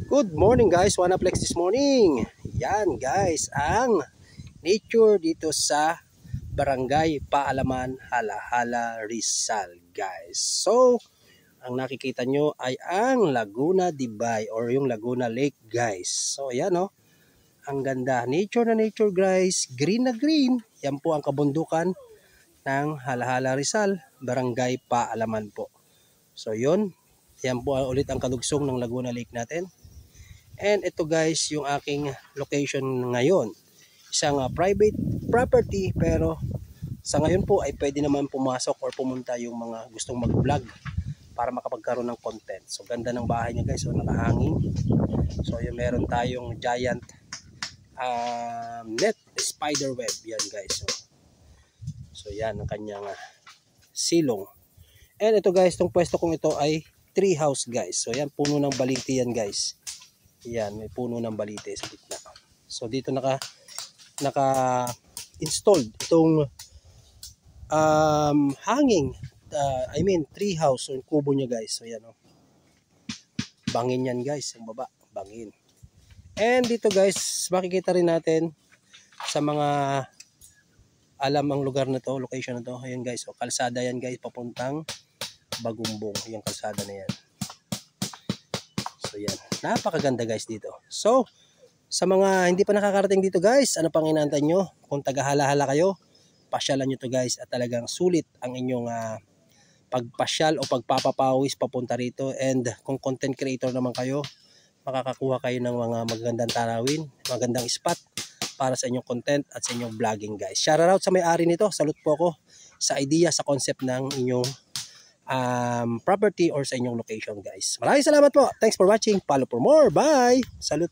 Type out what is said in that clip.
Good morning guys, Wanaplex this morning. Yan guys, ang nature dito sa Barangay Paalaman, Halahala, Rizal guys. So, ang nakikita nyo ay ang Laguna de Bay or yung Laguna Lake guys. So, yan o. Ang ganda. Nature na nature guys. Green na green. Yan po ang kabundukan ng Halahala, Rizal, Barangay Paalaman po. So, yun. Yan po ulit ang kalugsong ng Laguna Lake natin. And ito guys yung aking location ngayon. Isang private property pero sa ngayon po ay pwede naman pumasok or pumunta yung mga gustong mag-vlog para makapagkaroon ng content. So ganda ng bahay niya guys. So nakahangin. So yung meron tayong giant net spider web. Yan guys. So yan ang kanyang silong. And ito guys, itong pwesto kong ito ay tree house guys. So yan puno ng baliti yan guys. Yan, may puno ng balite sa gitna. So dito naka-installed itong hanging tree house, so yung kubo niya guys. So yan bangin yan guys, yung baba, bangin. And dito guys, makikita rin natin sa mga alam ang lugar na to, location na to. Ayan guys, so kalsada yan guys, papuntang Bagumbong, yung kalsada na yan. So yan, napakaganda guys dito. So, sa mga hindi pa nakakarating dito guys, ano pang inaantay nyo? Kung taga-Halahala kayo, pasyalan nyo to guys at talagang sulit ang inyong pagpasyal o pagpapapawis papunta rito. And kung content creator naman kayo, makakakuha kayo ng mga magagandang tarawin, magandang spot para sa inyong content at sa inyong vlogging guys. Shout out sa may-ari nito, salute po ako sa idea, sa concept ng inyong property or sa inyong location guys. Maraming salamat po. Thanks for watching. Follow for more. Bye. Salute.